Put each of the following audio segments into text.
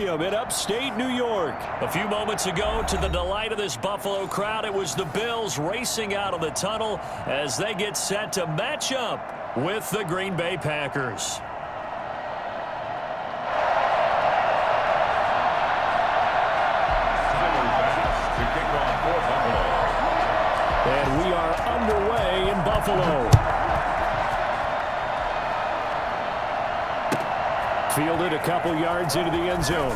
In upstate New York. A few moments ago, to the delight of this Buffalo crowd, it was the Bills racing out of the tunnel as they get set to match up with the Green Bay Packers. And we are underway in Buffalo. Fielded a couple yards into the end zone.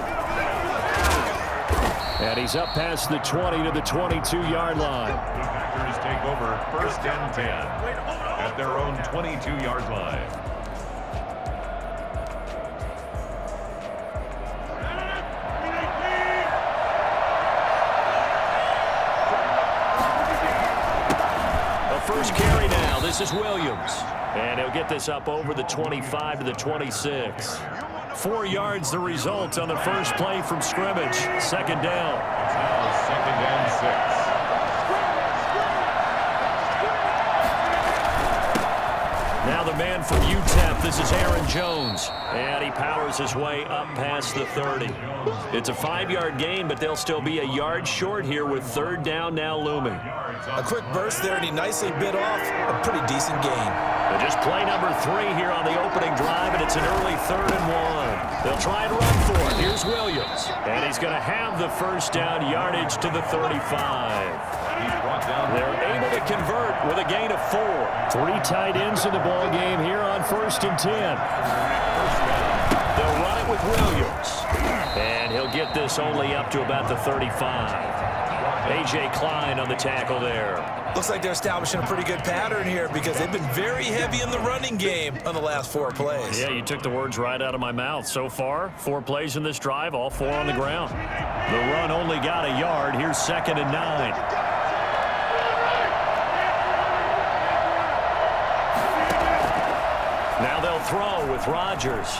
And he's up past the 20 to the 22-yard line. The Packers take over 1st and 10 at their own 22-yard line. The first carry now. This is Williams. And he'll get this up over the 25 to the 26. 4 yards the result on the first play from scrimmage. Second down. It's now 2nd and 6. Now the man from UTEP, this is Aaron Jones. And he powers his way up past the 30. It's a 5-yard gain, but they'll still be a yard short here with 3rd down now looming. A quick burst there, and he nicely bit off a pretty decent gain. And just play number 3 here on the opening drive, and it's an early 3rd and 1. They'll try and run for it. Here's Williams. And he's going to have the first down yardage to the 35. They're able to convert with a gain of 4. 3 tight ends in the ball game here on 1st and 10. They'll run it with Williams. And he'll get this only up to about the 35. A.J. Klein on the tackle there. Looks like they're establishing a pretty good pattern here because they've been very heavy in the running game on the last 4 plays. Yeah, you took the words right out of my mouth. So far, 4 plays in this drive, all 4 on the ground. The run only got a yard. Here's 2nd and 9. Now they'll throw with Rodgers.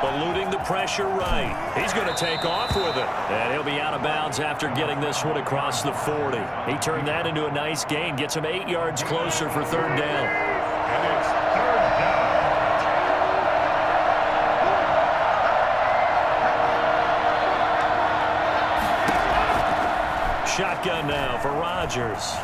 Eluding the pressure right. He's going to take off with it. And he'll be out of bounds after getting this one across the 40. He turned that into a nice gain. Gets him 8 yards closer for 3rd down. And it's 3rd down. Shotgun now for Rodgers.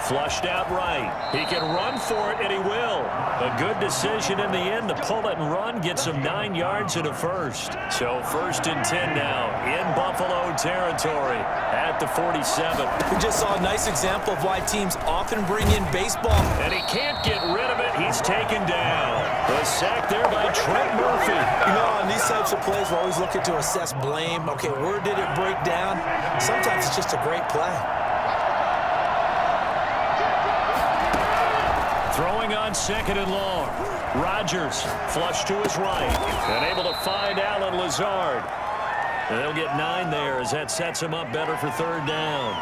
Flushed out right. He can run for it, and he will. A good decision in the end to pull it and run. Gets him 9 yards and a first. So 1st and 10 now in Buffalo territory at the 47. We just saw a nice example of why teams often bring in baseball. And he can't get rid of it. He's taken down. The sack there by Trent Murphy. You know, on these types of plays, we're always looking to assess blame. Okay, where did it break down? Sometimes it's just a great play. Throwing on 2nd and long. Rodgers flushed to his right. And able to find Allen Lazard. And they'll get 9 there as that sets him up better for 3rd down.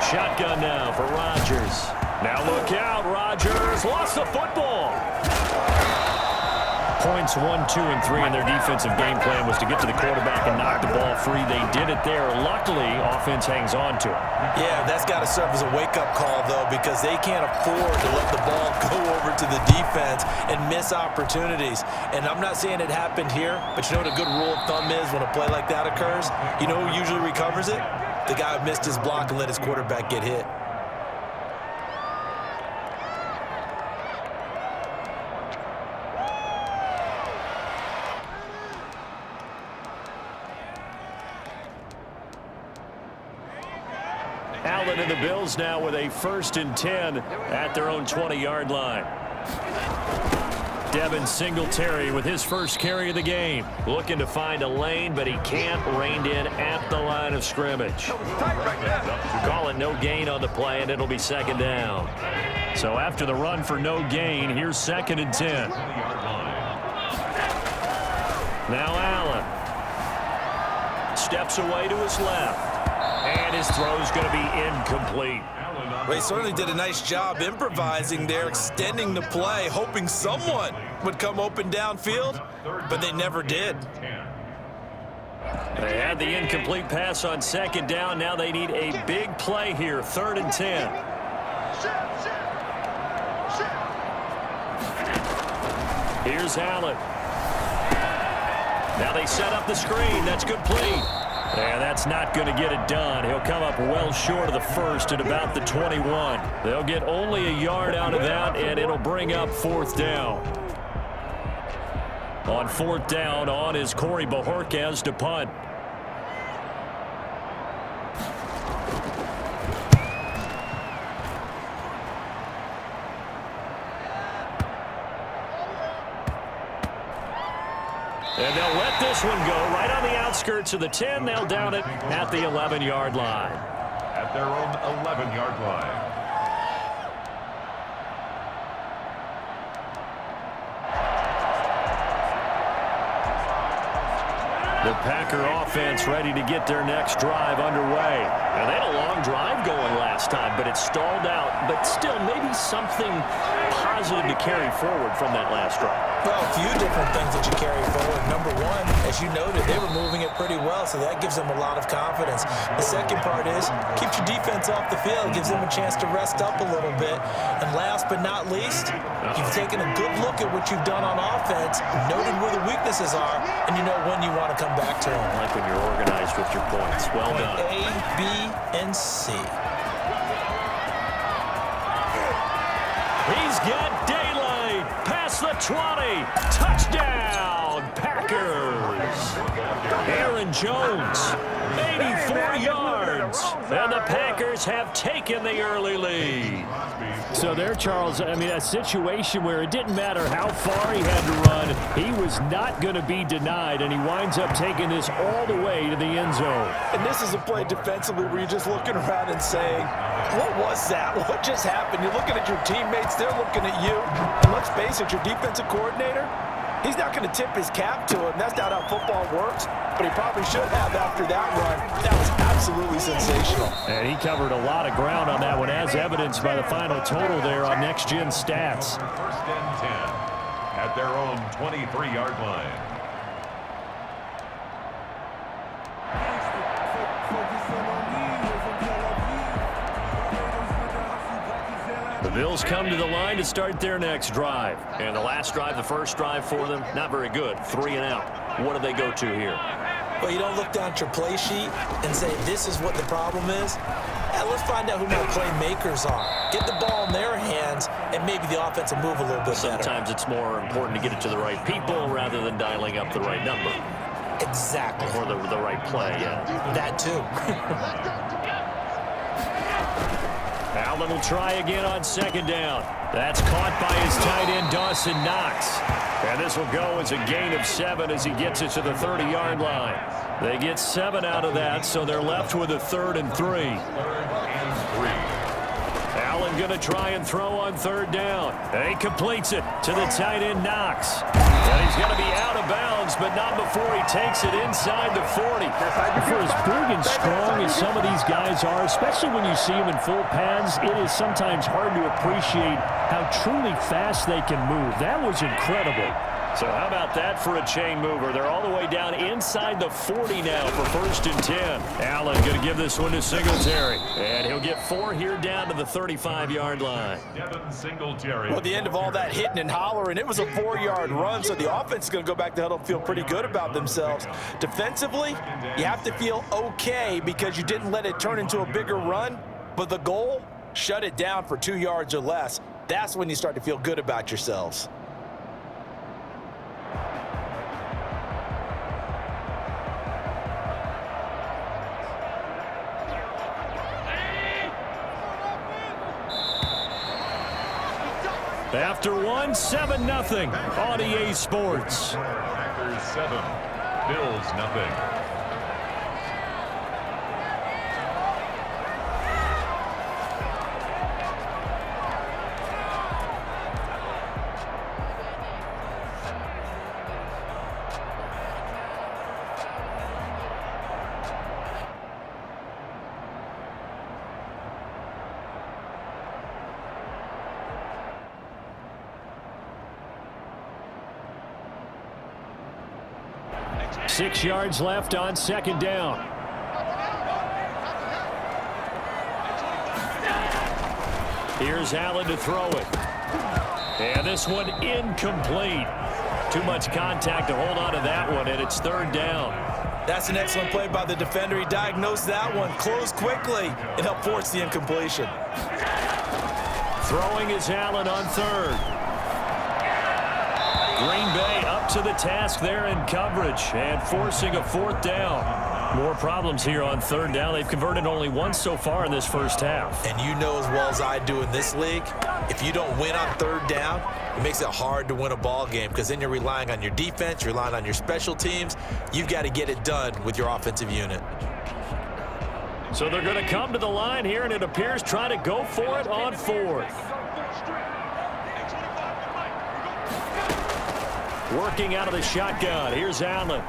Shotgun now for Rodgers. Now look out, Rodgers lost the football. Points 1, 2, and 3 in their defensive game plan was to get to the quarterback and knock the ball free. They did it there. Luckily, offense hangs on to it. Yeah, that's got to serve as a wake-up call, though, because they can't afford to let the ball go over to the defense and miss opportunities. And I'm not saying it happened here, but you know what a good rule of thumb is when a play like that occurs? You know who usually recovers it? The guy who missed his block and let his quarterback get hit. Allen and the Bills now with a 1st and 10 at their own 20-yard line. Devin Singletary with his first carry of the game. Looking to find a lane, but he can't. Reined in at the line of scrimmage. Call it no gain on the play, and it'll be 2nd down. So after the run for no gain, here's 2nd and 10. Now Allen. Steps away to his left. And his throw's going to be incomplete. Well, he certainly did a nice job improvising there, extending the play, hoping someone would come open downfield, but they never did. They had the incomplete pass on second down. Now they need a big play here, 3rd and 10. Here's Allen. Now they set up the screen. That's complete. And that's not going to get it done. He'll come up well short of the first at about the 21. They'll get only a yard out of that, and it'll bring up 4th down. On 4th down, on is Corey Bajorquez to punt. And they'll let this one go right on the outskirts of the 10. They'll down it at the 11-yard line. At their own 11-yard line. The Packer offense ready to get their next drive underway. Now, they had a long drive going last time, but it stalled out. But still, maybe something positive to carry forward from that last drive. Well, a few different things that you carry forward. Number one, as you noted, they were moving it pretty well, so that gives them a lot of confidence. The second part is, keeps your defense off the field, gives them a chance to rest up a little bit. And last but not least, you've taken a good look at what you've done on offense, noted where the weaknesses are, and you know when you want to come back to them. I like when you're organized with your points. Well done. A, B, and C. He's got daylight. Past the 20. Touchdown, Packers. Aaron Jones, 84 yards. And the Packers have taken the early lead. So there, Charles, I mean, a situation where it didn't matter how far he had to run, he was not going to be denied, and he winds up taking this all the way to the end zone. And this is a play defensively where you're just looking around and saying, what was that? What just happened? You're looking at your teammates, they're looking at you. And let's face it, your defensive coordinator, he's not going to tip his cap to him. That's not how football works, but he probably should have after that run. That was absolutely sensational. And he covered a lot of ground on that one, as evidenced by the final total there on Next Gen Stats. 1st and 10 at their own 23-yard line. The Bills come to the line to start their next drive. And the last drive, the first drive for them, not very good. 3 and out. What do they go to here? Well, you don't look down at your play sheet and say, this is what the problem is. Yeah, let's find out who my playmakers are. Get the ball in their hands, and maybe the offense will move a little bit better. Sometimes it's more important to get it to the right people rather than dialing up the right number. Exactly. Or the right play, yeah. That too. Allen will try again on second down. That's caught by his tight end, Dawson Knox. And this will go as a gain of 7 as he gets it to the 30-yard line. They get 7 out of that, so they're left with a 3rd and 3. 3rd and 3. Allen going to try and throw on 3rd down. And he completes it to the tight end, Knox. And he's going to be out of bounds, but not before he takes it inside the 40. For as big and strong as some of these guys are, especially when you see them in full pads, it is sometimes hard to appreciate how truly fast they can move. That was incredible. So how about that for a chain mover? They're all the way down inside the 40 now for 1st and 10. Allen going to give this one to Singletary. And he'll get 4 here down to the 35-yard line. Devin Singletary. Well, at the end of all that hitting and hollering, it was a 4-yard run, so the offense is going to go back to huddle and feel pretty good about themselves. Defensively, you have to feel okay because you didn't let it turn into a bigger run, but the goal, shut it down for 2 yards or less. That's when you start to feel good about yourselves. After 1, 7-0 on EA Sports. Packers 7, Bills nothing. 6 yards left on second down. Here's Allen to throw it. And this one incomplete. Too much contact to hold on to that one, and it's third down. That's an excellent play by the defender. He diagnosed that one, closed quickly, and helped force the incompletion. Throwing is Allen on third. Green Bay up to the task there in coverage and forcing a fourth down. More problems here on third down. They've converted only once so far in this first half. And you know as well as I do in this league, if you don't win on third down, it makes it hard to win a ball game because then you're relying on your defense, you're relying on your special teams. You've got to get it done with your offensive unit. So they're going to come to the line here, and it appears trying to go for it on fourth. Working out of the shotgun. Here's Allen.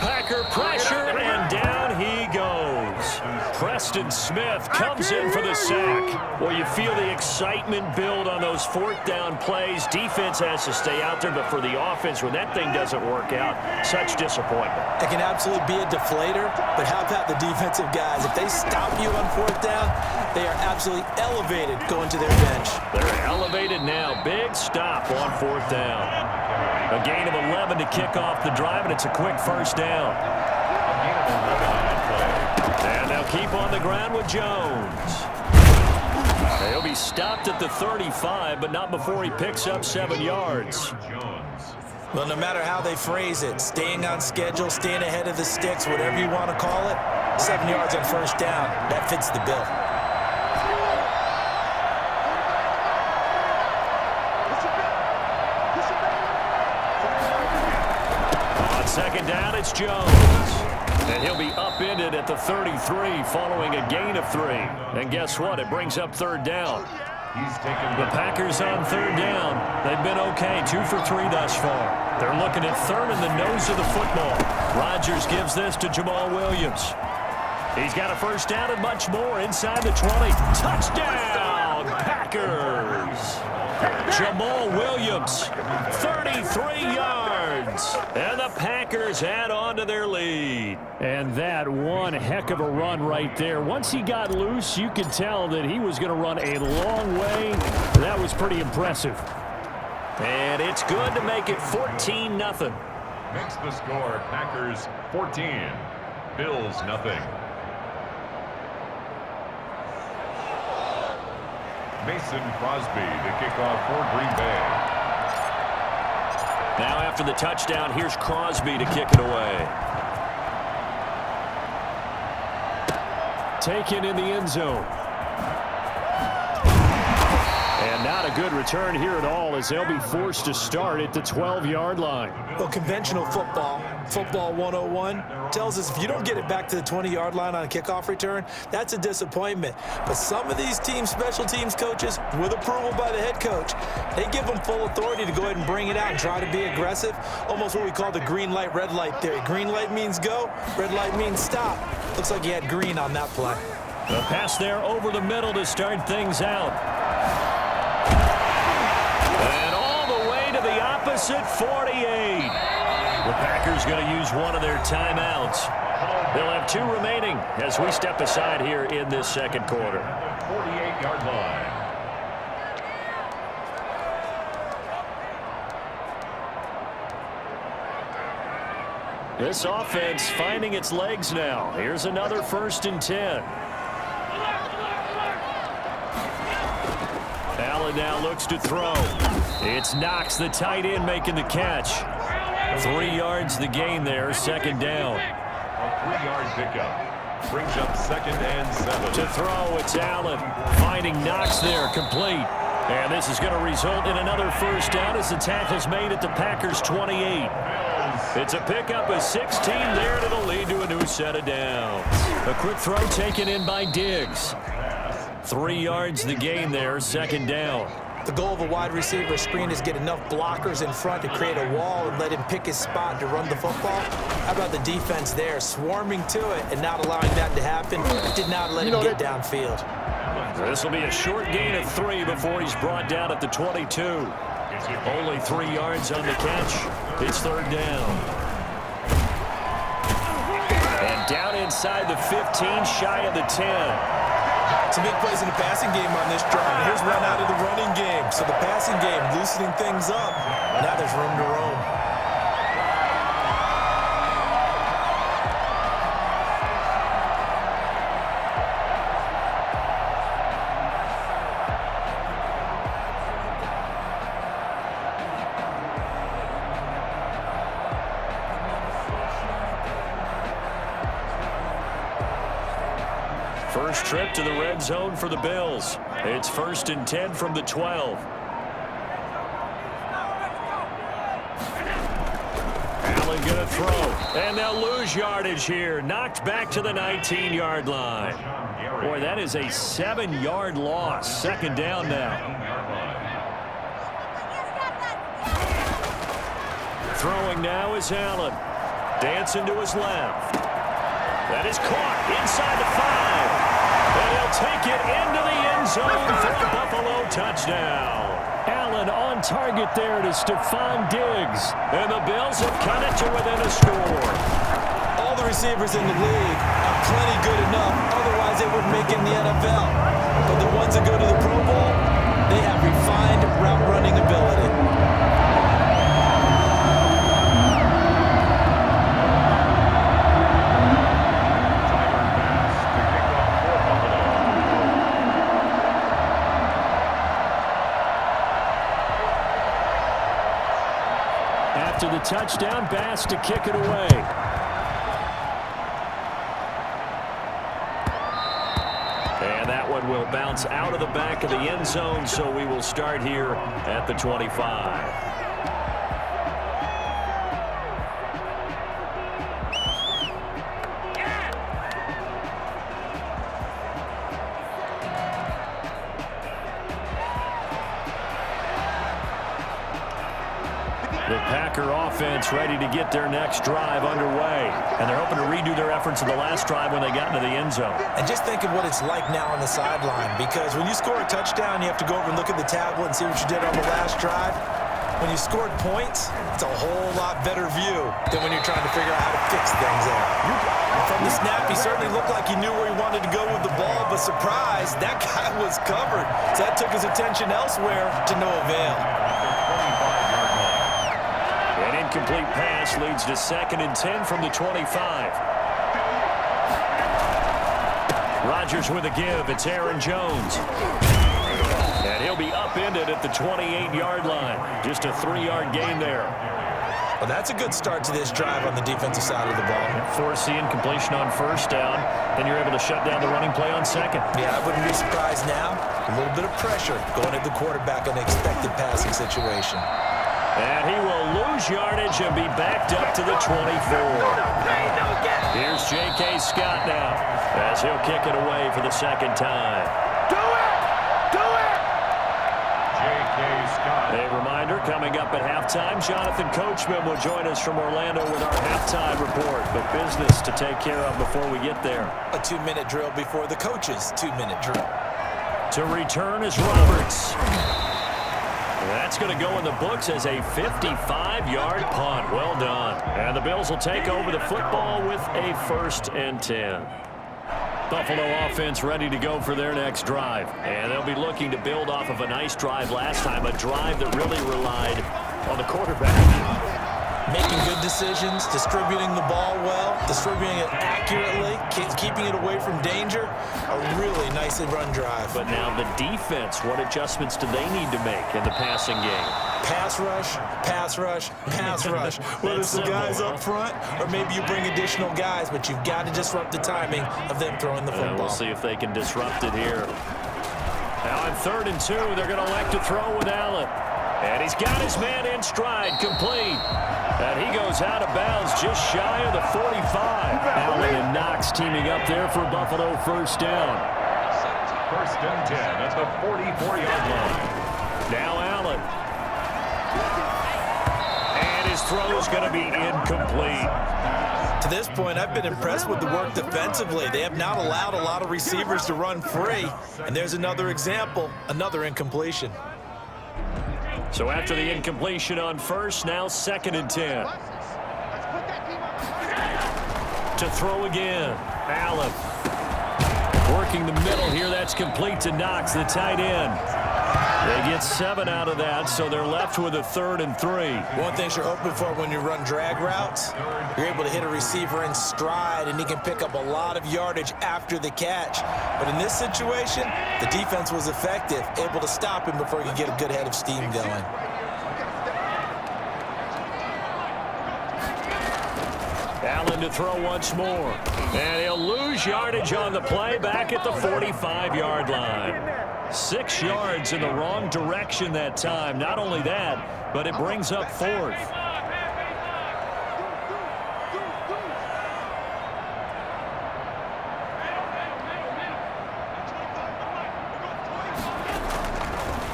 Packer pressure, and down he goes. Preston Smith comes in for the sack. Well, you feel the excitement build on those fourth down plays. Defense has to stay out there, but for the offense, when that thing doesn't work out, such disappointment. It can absolutely be a deflator, but how about the defensive guys? If they stop you on fourth down, they are absolutely elevated going to their bench. They're elevated now. Big stop on fourth down. A gain of 11 to kick off the drive, and it's a quick first down. And they'll keep on the ground with Jones. He'll be stopped at the 35, but not before he picks up 7 yards. Well, no matter how they phrase it, staying on schedule, staying ahead of the sticks, whatever you want to call it, 7 yards on first down, that fits the bill. Second down, it's Jones. And he'll be upended at the 33 following a gain of 3. And guess what? It brings up third down. The Packers on third down. They've been okay, 2 for 3 thus far. They're looking at third in the nose of the football. Rodgers gives this to Jamal Williams. He's got a first down and much more inside the 20. Touchdown, Packers! Jamal Williams, 33 yards. And the Packers add on to their lead. And that one heck of a run right there. Once he got loose, you could tell that he was going to run a long way. That was pretty impressive. And it's good to make it 14-0. Makes the score Packers 14, Bills nothing. Mason Crosby to kick off for Green Bay. Now after the touchdown, here's Crosby to kick it away. Taken in the end zone. And not a good return here at all as they'll be forced to start at the 12-yard line. Well, conventional football 101, tells us if you don't get it back to the 20-yard line on a kickoff return, that's a disappointment. But some of these special teams coaches, with approval by the head coach, they give them full authority to go ahead and bring it out and try to be aggressive, almost what we call the green light, red light theory. Green light means go, red light means stop. Looks like you had green on that play. The pass there over the middle to start things out. And all the way to the opposite 48. The Packers going to use one of their timeouts. They'll have 2 remaining as we step aside here in this second quarter. 48-yard line. This offense finding its legs now. Here's another 1st and 10. Allen now looks to throw. It's Knox, the tight end, making the catch. 3 yards the gain there, second down. A 3-yard pickup brings up 2nd and 7. To throw, it's Allen. Finding Knox there, complete. And this is going to result in another first down as the tackle's made at the Packers' 28. It's a pickup of 16 there, and it'll lead to a new set of downs. A quick throw taken in by Diggs. 3 yards the gain there, second down. The goal of a wide receiver screen is get enough blockers in front to create a wall and let him pick his spot to run the football. How about the defense there, swarming to it and not allowing that to happen? Did not let him get downfield. This will be a short gain of 3 before he's brought down at the 22. Only 3 yards on the catch. It's third down. And down inside the 15, shy of the 10. Some big plays in the passing game on this drive. Here's one out of the running game. So the passing game loosening things up. Now there's room to roam. First trip to the red zone for the Bills. It's 1st and 10 from the 12. Allen going to throw. And they'll lose yardage here. Knocked back to the 19-yard line. Boy, that is a 7-yard loss. Second down now. Throwing now is Allen. Dancing to his left. That is caught inside the 5. And he'll take it into the end zone for a Buffalo touchdown. Allen on target there to Stephon Diggs. And the Bills have cut it to within a score. All the receivers in the league are plenty good enough. Otherwise, they wouldn't make it in the NFL. But the ones that go to the Pro Bowl, they have refined route running ability. After the touchdown, Bass to kick it away. And that one will bounce out of the back of the end zone, so we will start here at the 25. The Packer offense ready to get their next drive underway. And they're hoping to redo their efforts in the last drive when they got into the end zone. And just think of what it's like now on the sideline, because when you score a touchdown, you have to go over and look at the tablet and see what you did on the last drive. When you scored points, it's a whole lot better view than when you're trying to figure out how to fix things there. From the snap, he certainly looked like he knew where he wanted to go with the ball, but surprise, that guy was covered. So that took his attention elsewhere to no avail. An incomplete pass leads to 2nd and 10 from the 25. Rodgers with a give. It's Aaron Jones. And he'll be upended at the 28-yard line. Just a 3-yard gain there. Well, that's a good start to this drive on the defensive side of the ball. Force the incompletion on first down. Then you're able to shut down the running play on second. Yeah, I wouldn't be surprised now. A little bit of pressure going at the quarterback in an expected passing situation. And he will lose yardage and be backed up to the 24. Here's J.K. Scott now as he'll kick it away for the second time. Do it! Do it! J.K. Scott. A reminder, coming up at halftime, Jonathan Coachman will join us from Orlando with our halftime report. But business to take care of before we get there. A 2-minute drill before the coach's 2-minute drill. To return is Roberts. That's going to go in the books as a 55-yard punt. Well done. And the Bills will take over the football with a 1st and 10. Buffalo offense ready to go for their next drive. And they'll be looking to build off of a nice drive last time, a drive that really relied on the quarterback. Making good decisions, distributing the ball well, distributing it accurately, keeping it away from danger. A really nicely run drive. But now the defense, what adjustments do they need to make in the passing game? Pass rush, pass rush, pass rush. Whether it's the guys up front or maybe you bring additional guys, but you've got to disrupt the timing of them throwing the football. We'll see if they can disrupt it here. Now on 3rd and 2, they're going to elect to throw with Allen. And he's got his man in stride, complete. And he goes out of bounds just shy of the 45. Allen and Knox teaming up there for Buffalo first down. 1st and 10 at the 44-yard line. Now Allen. And his throw is going to be incomplete. To this point, I've been impressed with the work defensively. They have not allowed a lot of receivers to run free. And there's another example, another incompletion. So after the incompletion on first, now 2nd and 10. To throw again. Allen. Working the middle here. That's complete to Knox, the tight end. They get 7 out of that, so they're left with a 3rd and 3. One thing you're hoping for when you run drag routes, you're able to hit a receiver in stride, and he can pick up a lot of yardage after the catch. But in this situation, the defense was effective, able to stop him before he could get a good head of steam going. Allen to throw once more. And he'll lose yardage on the play back at the 45-yard line. 6 yards in the wrong direction that time. Not only that, but it brings up 4th.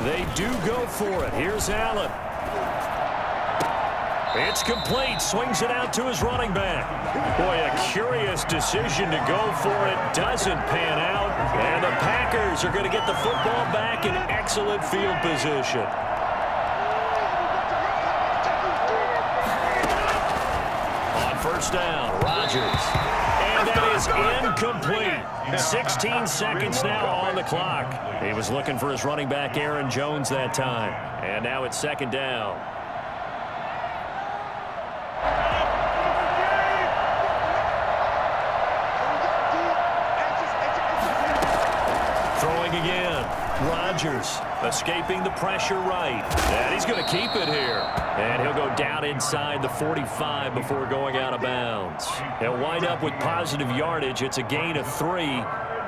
They do go for it. Here's Allen. It's complete. Swings it out to his running back. Boy, a curious decision to go for it. Doesn't pan out. And the Packers are going to get the football back in excellent field position. On first down, Rodgers. And that is incomplete. 16 seconds now on the clock. He was looking for his running back, Aaron Jones, that time. And now it's 2nd down. Throwing again. Rodgers escaping the pressure right. And he's going to keep it here. And he'll go down inside the 45 before going out of bounds. He'll wind up with positive yardage. It's a gain of 3,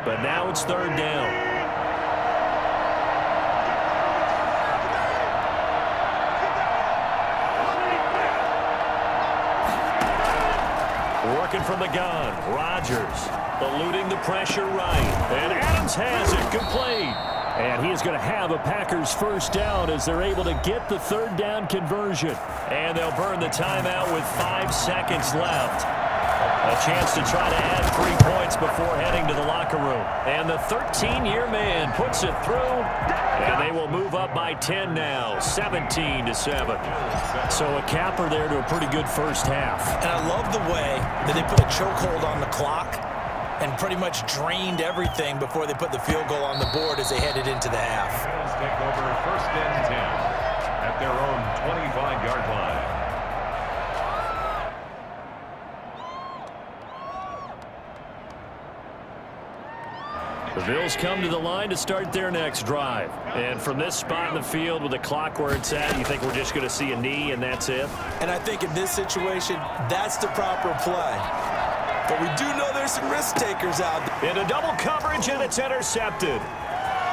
but now it's 3rd down. Working from the gun, Rodgers eluding the pressure right. And Adams has it complete. And he is going to have a Packers first down as they're able to get the 3rd down conversion. And they'll burn the timeout with 5 seconds left. A chance to try to add 3 points before heading to the locker room. And the 13-year man puts it through. And they will move up by 10 now, 17-7. So a capper there to a pretty good first half. And I love the way that they put a chokehold on the clock and pretty much drained everything before they put the field goal on the board as they headed into the half. Bills take over 1st and 10 at their own 25-yard line. The Bills come to the line to start their next drive. And from this spot in the field with the clock where it's at, you think we're just going to see a knee and that's it? And I think in this situation, that's the proper play. But we do know there's some risk takers out there. Into double coverage, and it's intercepted.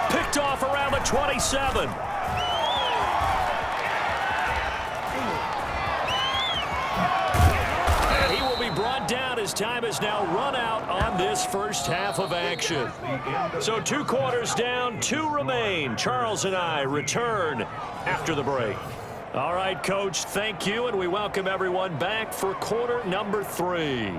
Picked off around the 27. And he will be brought down as time has now run out on this first half of action. So 2 quarters down, 2 remain. Charles and I return after the break. All right, Coach, thank you, and we welcome everyone back for quarter number 3.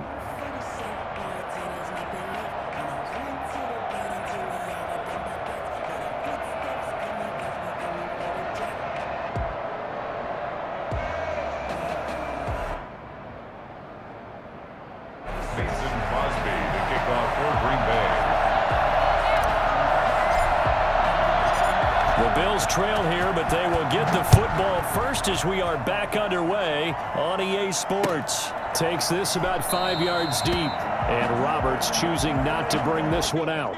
Trail here, but they will get the football first as we are back underway on EA Sports. Takes this about 5 yards deep, and Roberts choosing not to bring this one out.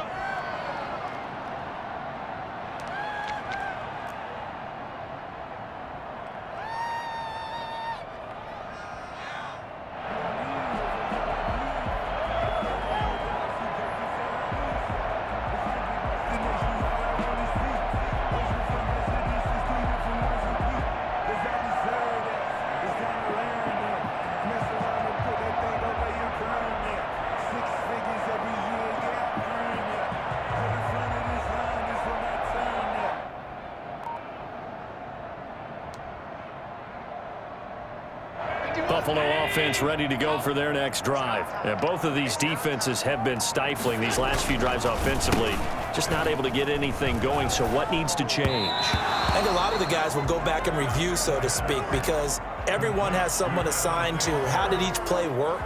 Buffalo offense ready to go for their next drive. And both of these defenses have been stifling these last few drives offensively. Just not able to get anything going, so what needs to change? I think a lot of the guys will go back and review, so to speak, because everyone has someone assigned to how did each play work.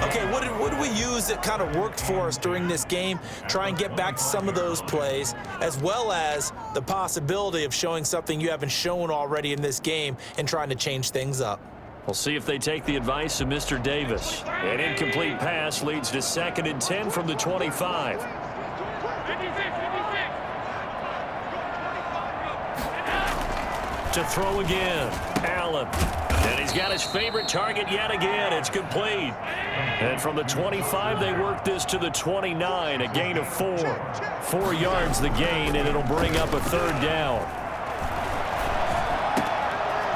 Okay, what did we use that kind of worked for us during this game? Try and get back to some of those plays, as well as the possibility of showing something you haven't shown already in this game and trying to change things up. We'll see if they take the advice of Mr. Davis. An incomplete pass leads to 2nd and 10 from the 25. To throw again, Allen. And he's got his favorite target yet again. It's complete. And from the 25, they work this to the 29, a gain of 4. 4 yards the gain, and it'll bring up a 3rd down.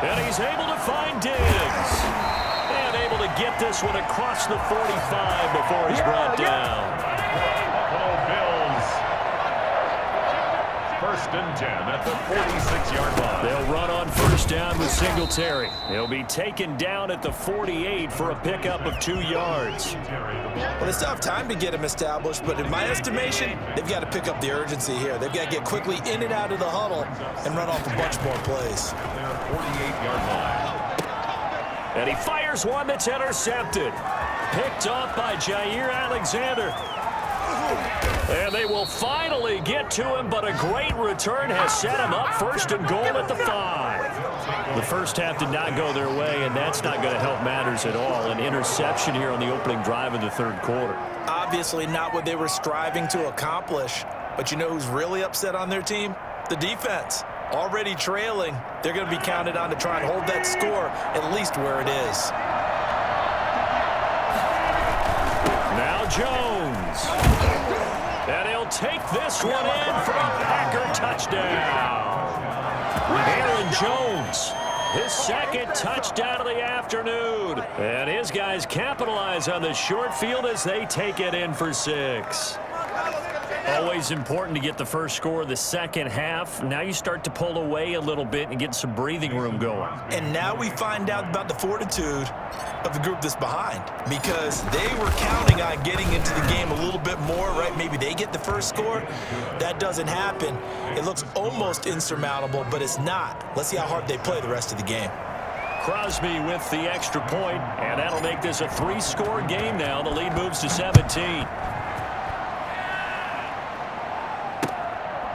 And he's able to find Diggs. And able to get this one across the 45 before he's brought down. Buffalo Bills. 1st and 10 at the 46-yard line. They'll run on 1st down with Singletary. He'll be taken down at the 48 for a pickup of 2 yards. Well, they still have time to get him established, but in my estimation, they've got to pick up the urgency here. They've got to get quickly in and out of the huddle and run off a bunch more plays. Their 48-yard line. And he fires one that's intercepted. Picked off by Jair Alexander. And they will finally get to him, but a great return has set him up 1st and goal at the 5. The first half did not go their way, and that's not going to help matters at all. An interception here on the opening drive of the 3rd quarter. Obviously not what they were striving to accomplish, but you know who's really upset on their team? The defense. Already trailing, they're going to be counted on to try and hold that score at least where it is. Now Jones. And he'll take this one in for a Packer touchdown. Aaron Jones, his 2nd touchdown of the afternoon. And his guys capitalize on the short field as they take it in for 6. Always important to get the first score of the second half. Now you start to pull away a little bit and get some breathing room going. And now we find out about the fortitude of the group that's behind, because they were counting on getting into the game a little bit more, right? Maybe they get the first score. That doesn't happen. It looks almost insurmountable, but it's not. Let's see how hard they play the rest of the game. Crosby with the extra point, and that'll make this a 3-score game now. The lead moves to 17.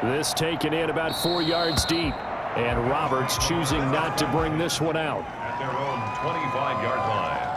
This taken in about 4 yards deep, and Roberts choosing not to bring this one out. At their own 25-yard line.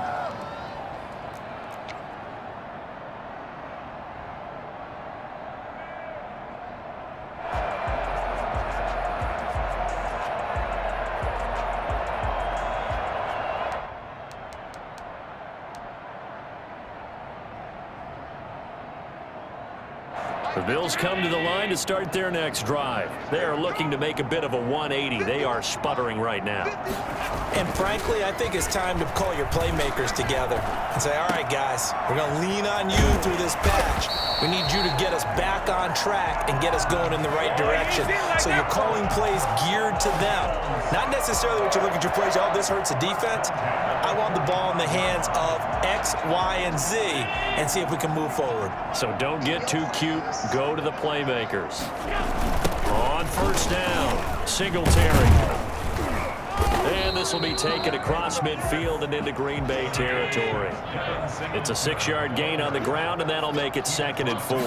The Bills come to the line to start their next drive. They are looking to make a bit of a 180. They are sputtering right now. And frankly, I think it's time to call your playmakers together and say, all right, guys, we're going to lean on you through this patch. We need you to get us back on track and get us going in the right direction. So you're calling plays geared to them. Not necessarily what you look at your plays, oh, this hurts the defense. I want the ball in the hands of X, Y, and Z and see if we can move forward. So don't get too cute. Go to the playmakers. On 1st down, Singletary. And this will be taken across midfield and into Green Bay territory. It's a 6-yard gain on the ground, and that'll make it 2nd and 4.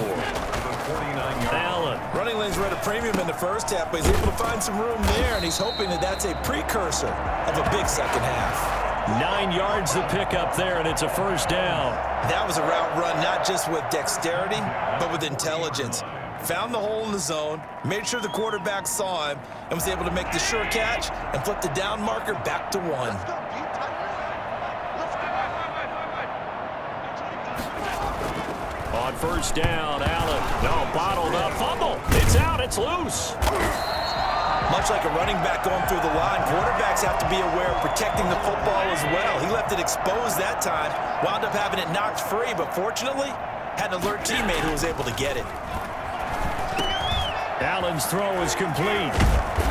Allen. Running lanes were at a premium in the first half, but he's able to find some room there, and he's hoping that that's a precursor of a big second half. 9 yards to pick up there, and it's a 1st down. That was a route run not just with dexterity, but with intelligence. Found the hole in the zone, made sure the quarterback saw him, and was able to make the sure catch and flip the down marker back to 1. On 1st down, Allen. No, bottled up, fumble. It's out, it's loose. Much like a running back going through the line, quarterbacks have to be aware of protecting the football as well. He left it exposed that time, wound up having it knocked free, but fortunately, had an alert teammate who was able to get it. Allen's throw is complete.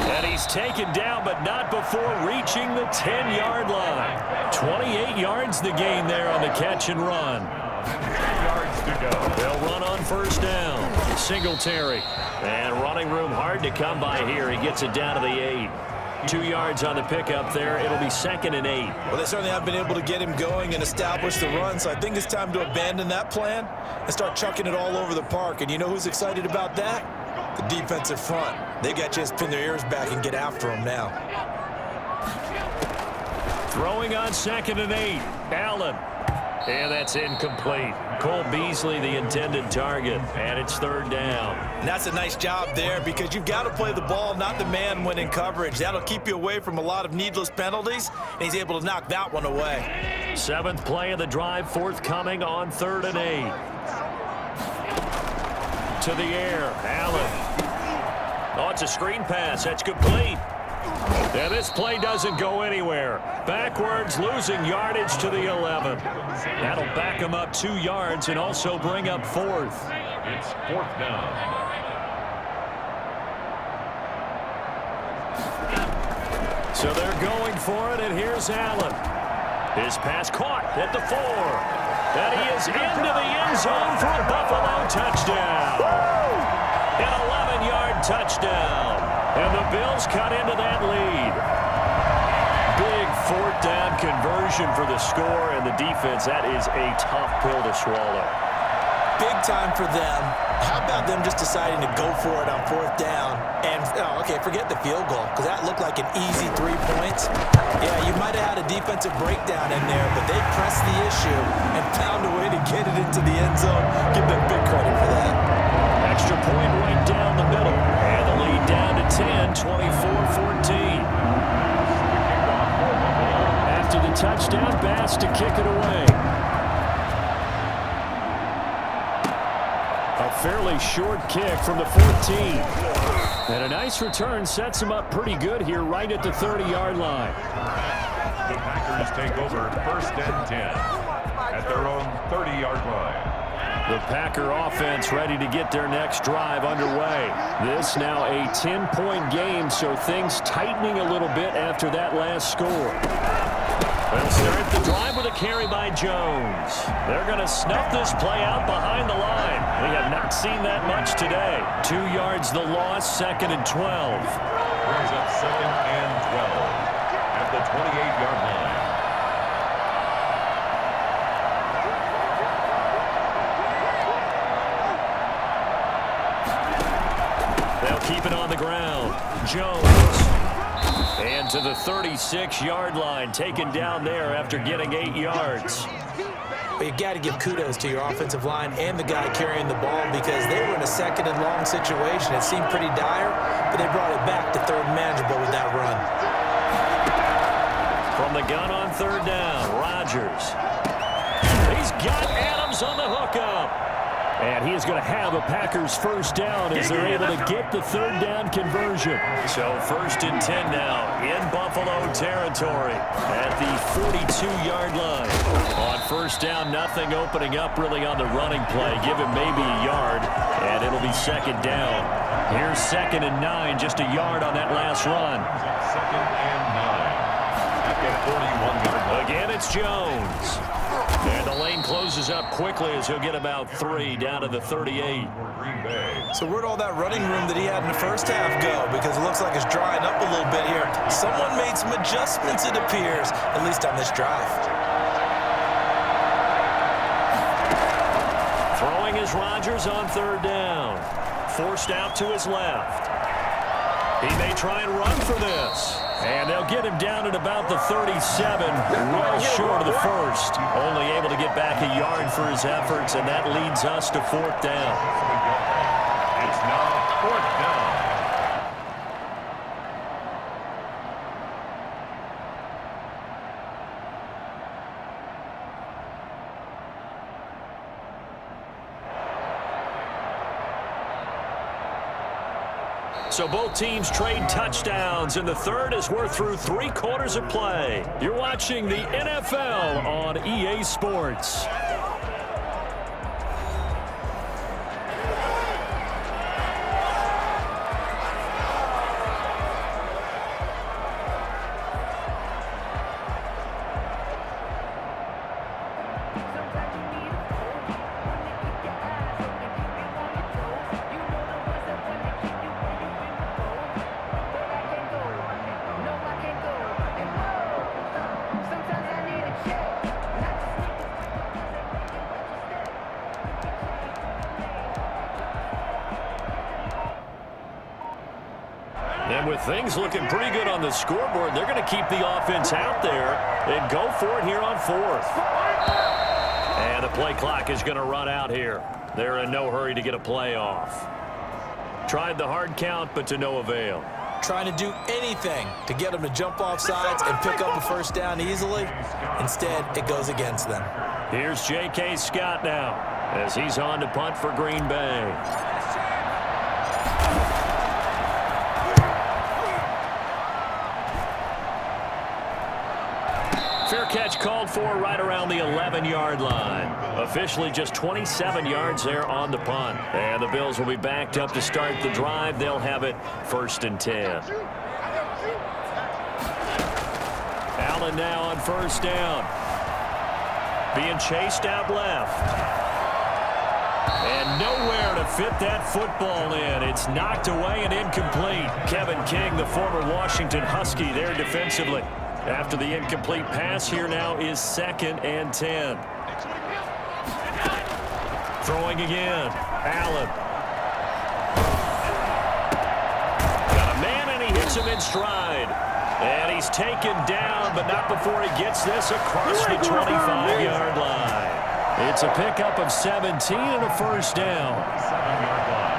And he's taken down, but not before reaching the 10-yard line. 28 yards the gain there on the catch and run. 10 yards to go. They'll run on first down. Singletary. And running room hard to come by here. He gets it down to the 8. 2 yards on the pickup there. It'll be 2nd and 8. Well, they certainly have been able to get him going and establish the run, so I think it's time to abandon that plan and start chucking it all over the park. And you know who's excited about that? The defensive front. They got a chance to pin their ears back and get after him now. Throwing on 2nd and 8. Allen. And that's incomplete. Cole Beasley, the intended target, and it's 3rd down. And that's a nice job there because you've got to play the ball, not the man when in coverage. That'll keep you away from a lot of needless penalties, and he's able to knock that one away. 7th play of the drive, forthcoming on 3rd and 8. To the air, Allen. Oh, it's a screen pass. That's complete. And this play doesn't go anywhere. Backwards, losing yardage to the 11. That'll back him up 2 yards and also bring up 4th. It's 4th down. So they're going for it, and here's Allen. His pass caught at the 4. And he is into the end zone for a Buffalo touchdown. An 11-yard touchdown. And the Bills cut into that lead. Big 4th down conversion for the score, and the defense, that is a tough pill to swallow. Big time for them. How about them just deciding to go for it on 4th down? And, okay, forget the field goal, because that looked like an easy 3 points. Yeah, you might have had a defensive breakdown in there, but they pressed the issue and found a way to get it into the end zone. Give them big credit for that. Extra point right down the middle. And the lead down to 10, 24-14. After the touchdown, Bass to kick it away. A fairly short kick from the 14. And a nice return sets him up pretty good here right at the 30-yard line. The Packers take over 1st and 10 at their own 30-yard line. The Packer offense ready to get their next drive underway. This now a 10-point game, so things tightening a little bit after that last score. They'll start the drive with a carry by Jones. They're going to snuff this play out behind the line. We have not seen that much today. 2 yards the loss, 2nd and 12. Brings up 2nd and 12 at the 28-yard line. Keep it on the ground. Jones. And to the 36-yard line, taken down there after getting 8 yards. But you got to give kudos to your offensive line and the guy carrying the ball because they were in a 2nd and long situation. It seemed pretty dire, but they brought it back to 3rd and manageable with that run. From the gun on 3rd down, Rodgers. He's got Adams on the hookup. And he is going to have a Packers 1st down as they're able to get the 3rd down conversion. So 1st and 10 now in Buffalo territory at the 42-yard line. On 1st down, nothing opening up really on the running play. Give him maybe a yard, and it'll be 2nd down. Here's 2nd and 9, just a yard on that last run. 2nd and 9 at the 41-yard line. Again, it's Jones. And the lane closes up quickly as he'll get about 3 down to the 38. So where'd all that running room that he had in the first half go? Because it looks like it's drying up a little bit here. Someone made some adjustments, it appears, at least on this drive. Throwing is Rodgers on 3rd down. Forced out to his left. He may try and run for this. And they'll get him down at about the 37, well short of the 1st. Only able to get back a yard for his efforts, and that leads us to 4th down. It's now 4th down. So both teams trade touchdowns, and the 3rd as we're through 3 quarters of play. You're watching the NFL on EA Sports. And with things looking pretty good on the scoreboard, they're going to keep the offense out there and go for it here on fourth. And the play clock is going to run out here. They're in no hurry to get a play off. Tried the hard count, but to no avail. Trying to do anything to get them to jump off sides and pick up a first down easily. Instead, it goes against them. Here's J.K. Scott now as he's on to punt for Green Bay. Fair catch called for right around the 11-yard line. Officially just 27 yards there on the punt. And the Bills will be backed up to start the drive. They'll have it 1st and 10. Allen now on 1st down. Being chased out left. And nowhere to fit that football in. It's knocked away and incomplete. Kevin King, the former Washington Husky, there defensively. After the incomplete pass, here now is 2nd and 10. Throwing again. Allen. Got a man, and he hits him in stride. And he's taken down, but not before he gets this across the 25-yard line. It's a pickup of 17 and a first down. 7-yard line.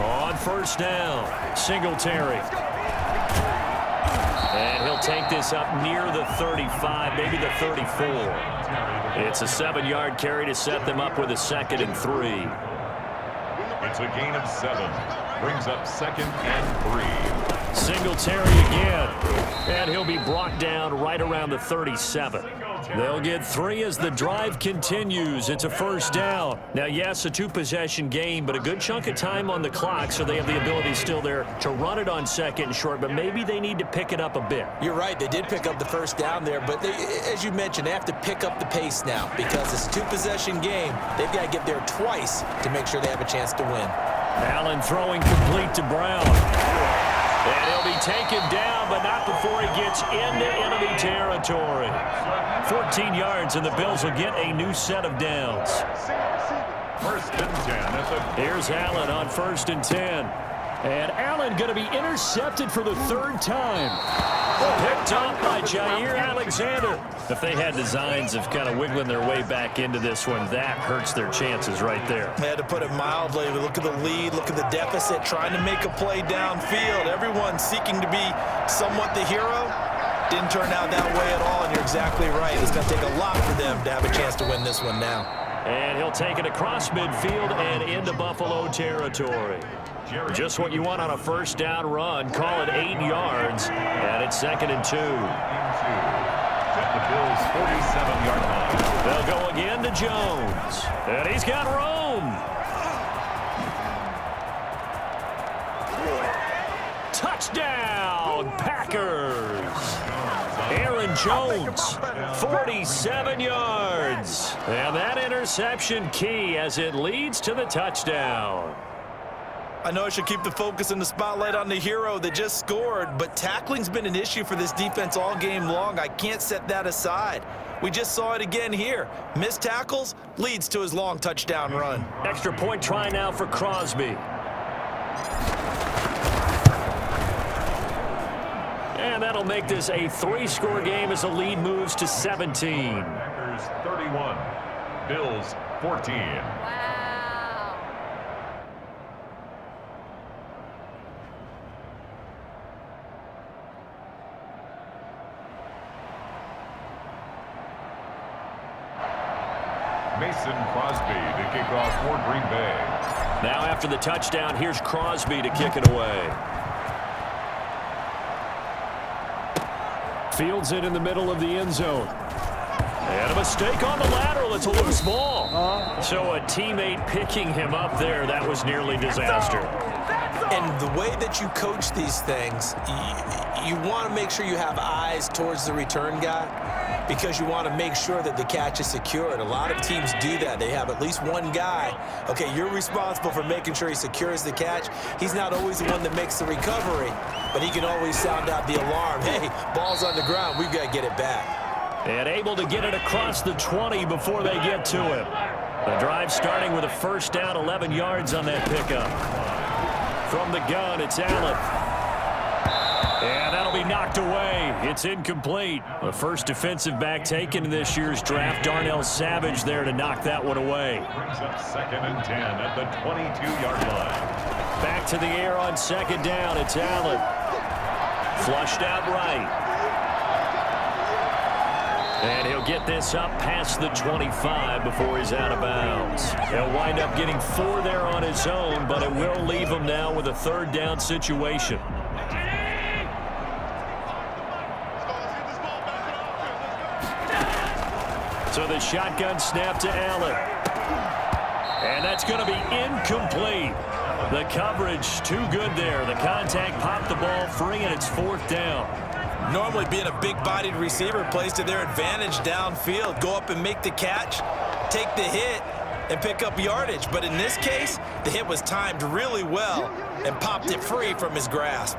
On 1st down, Singletary. And he'll take this up near the 35, maybe the 34. It's a 7-yard carry to set them up with a 2nd and 3. It's a gain of 7. Brings up 2nd and 3. Singletary again. And he'll be brought down right around the 37. They'll get 3 as the drive continues. It's a first down. Now, yes, a 2-possession game, but a good chunk of time on the clock, so they have the ability still there to run it on 2nd and short, but maybe they need to pick it up a bit. You're right. They did pick up the first down there, but as you mentioned, they have to pick up the pace now because it's a 2-possession game. They've got to get there twice to make sure they have a chance to win. Allen throwing complete to Brown. And he'll be taken down, but not before he gets into enemy territory. 14 yards, and the Bills will get a new set of downs. 1st and 10. Here's Allen on 1st and 10. And Allen going to be intercepted for the 3rd time. Picked up by Jair Alexander. If they had designs of kind of wiggling their way back into this one, that hurts their chances right there. They had to put it mildly. Look at the lead, look at the deficit, trying to make a play downfield. Everyone seeking to be somewhat the hero. Didn't turn out that way at all, and you're exactly right. It's going to take a lot for them to have a chance to win this one now. And he'll take it across midfield and into Buffalo territory. Just what you want on a first down run. Call it 8 yards, and it's 2nd and 2. At the Bills' 47-yard line. They'll go again to Jones, and he's got Rome. Touchdown, Packers. Aaron Jones, 47 yards. And that interception key as it leads to the touchdown. I know I should keep the focus and the spotlight on the hero that just scored, but tackling's been an issue for this defense all game long. I can't set that aside. We just saw it again here. Missed tackles leads to his long touchdown run. Extra point try now for Crosby. And that'll make this a 3-score game as the lead moves to 17. Packers 31, Bills 14. Mason Crosby to kick off for Green Bay. Now after the touchdown, here's Crosby to kick it away. Fields it in the middle of the end zone. And a mistake on the lateral. It's a loose ball. So a teammate picking him up there, that was nearly disaster. And the way that you coach these things, you want to make sure you have eyes towards the return guy because you want to make sure that the catch is secured. A lot of teams do that. They have at least one guy. Okay, you're responsible for making sure he secures the catch. He's not always the one that makes the recovery, but he can always sound out the alarm. Hey, ball's on the ground. We've got to get it back. And able to get it across the 20 before they get to him. The drive starting with a first down, 11 yards on that pickup. From the gun, it's Allen. And that'll be knocked away. It's incomplete. The first defensive back taken in this year's draft, Darnell Savage, there to knock that one away. Brings up 2nd and 10 at the 22-yard line. Back to the air on 2nd down. It's Allen. Flushed out right. And he'll get this up past the 25 before he's out of bounds. He'll wind up getting 4 there on his own, but it will leave him now with a 3rd down situation. So the shotgun snap to Allen. And that's going to be incomplete. The coverage too good there. The contact popped the ball free, and it's 4th down. Normally being a big-bodied receiver plays to their advantage downfield. Go up and make the catch, take the hit, and pick up yardage. But in this case, the hit was timed really well and popped it free from his grasp.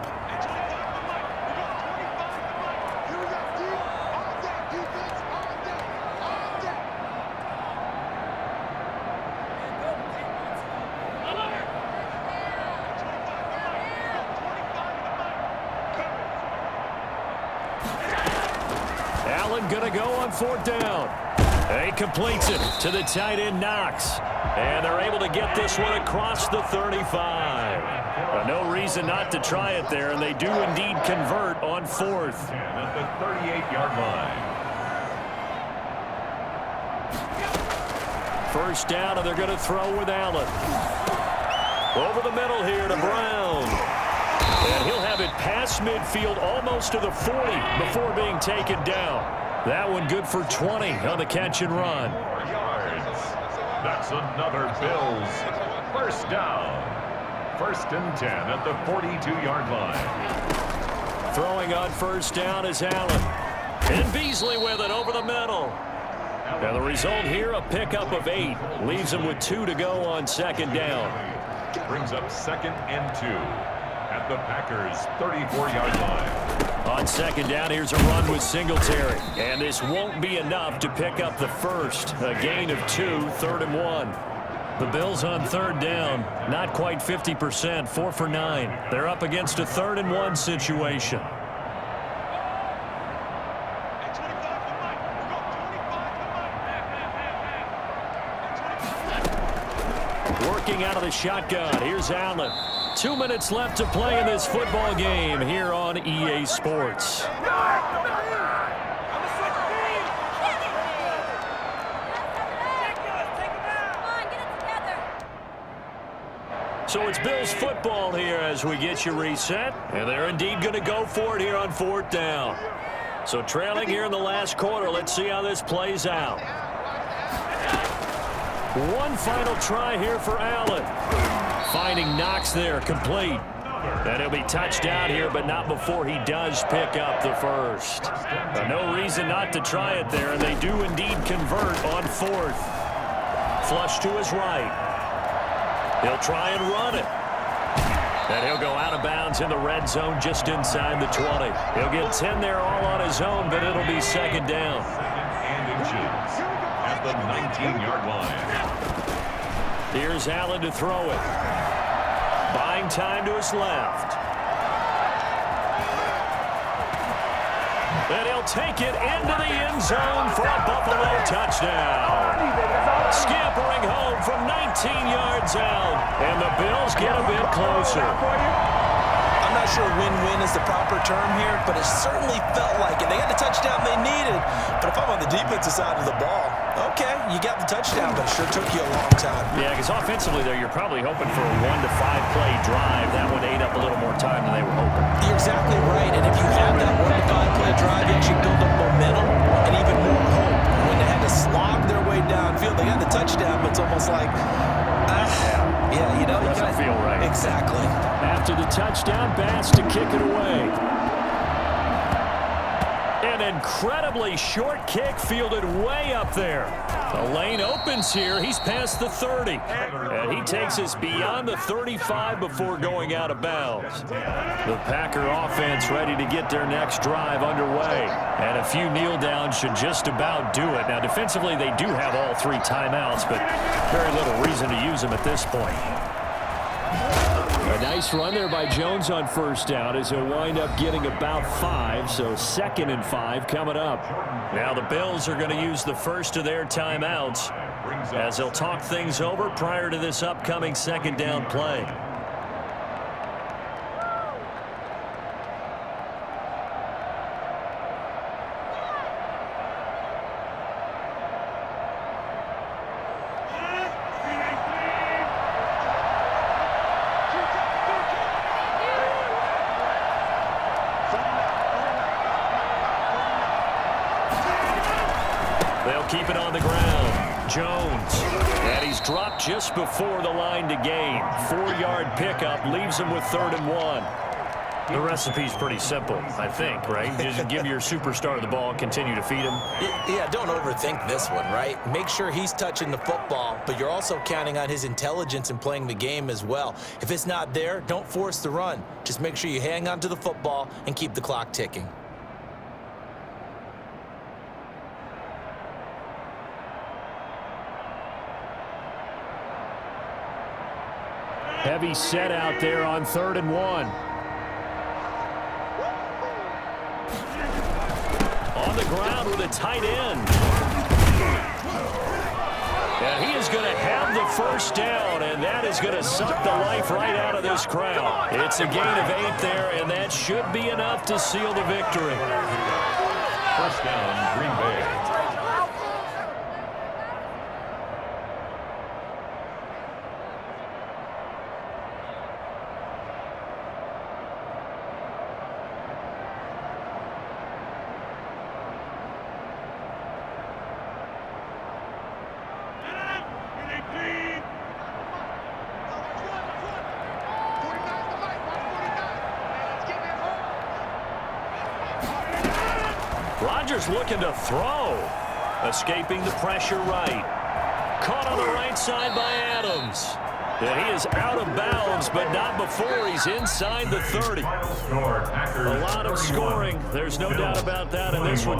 Going to go on 4th down. He completes it to the tight end, Knox. And they're able to get this one across the 35. No reason not to try it there, and they do indeed convert on 4th. At the 38-yard line. First down, and they're going to throw with Allen. Over the middle here to Brown. And he'll have it past midfield almost to the 40 before being taken down. That one good for 20 on the catch and run. 4 yards. That's another Bills first down. 1st and 10 at the 42-yard line. Throwing on first down is Allen. And Beasley with it over the middle. And the result here, a pickup of 8. Leaves him with 2 to go on 2nd down. Brings up 2nd and 2 at the Packers' 34-yard line. On 2nd down, here's a run with Singletary. And this won't be enough to pick up the first. A gain of 2, 3rd and 1. The Bills on 3rd down, not quite 50%, 4 for 9. They're up against a 3rd and 1 situation. Working out of the shotgun, here's Allen. 2 minutes left to play in this football game here on EA Sports. So it's Bills football here as we get you reset. And they're indeed going to go for it here on 4th down. So trailing here in the last quarter. Let's see how this plays out. One final try here for Allen. Finding Knox there, complete. And he'll be touched out here, but not before he does pick up the first. No reason not to try it there, and they do indeed convert on 4th. Flush to his right. He'll try and run it. And he'll go out of bounds in the red zone just inside the 20. He'll get 10 there all on his own, but it'll be 2nd down. 2nd and inches at the 19-yard line. Here's Allen to throw it. Buying time to his left. And he'll take it into the end zone for a Buffalo touchdown. Scampering home from 19 yards out. And the Bills get a bit closer. I'm not sure win-win is the proper term here, but it certainly felt like it. They got the touchdown they needed. But if I'm on the defensive side of the ball, okay, you got the touchdown, but it sure took you a long time. Yeah, because offensively there, you're probably hoping for a 1 to 5 play drive. That one ate up a little more time than they were hoping. You're exactly right, and if you have that 1 to 5 play drive, you actually build up momentum and even more hope. When they had to slog their way downfield, they got the touchdown, but it's almost like, yeah, you know, doesn't feel right. Exactly. After the touchdown, Bass to kick it away. And An incredibly short kick fielded way up there. The lane opens here. He's past the 30. And he takes us beyond the 35 before going out of bounds. The Packer offense ready to get their next drive underway. And a few kneel downs should just about do it. Now, defensively, they do have all 3 timeouts, but very little reason to use them at this point. A nice run there by Jones on first down as he'll wind up getting about 5, so 2nd and 5 coming up. Now the Bills are going to use the first of their timeouts as they'll talk things over prior to this upcoming 2nd down play. They'll keep it on the ground. Jones. And he's dropped just before the line to gain. 4-yard pickup leaves him with 3rd and 1. The recipe's pretty simple, I think, right? Just give your superstar the ball and continue to feed him. Yeah, don't overthink this one, right? Make sure he's touching the football, but you're also counting on his intelligence in playing the game as well. If it's not there, don't force the run. Just make sure you hang on to the football and keep the clock ticking. Heavy set out there on 3rd and 1. On the ground with a tight end. And he is going to have the first down, and that is going to suck the life right out of this crowd. It's a gain of 8 there, and that should be enough to seal the victory. First down, Green Bay. Rodgers looking to throw. Escaping the pressure right. Caught on the right side by Adams. And he is out of bounds, but not before he's inside the 30. A lot of scoring. There's no doubt about that in this one.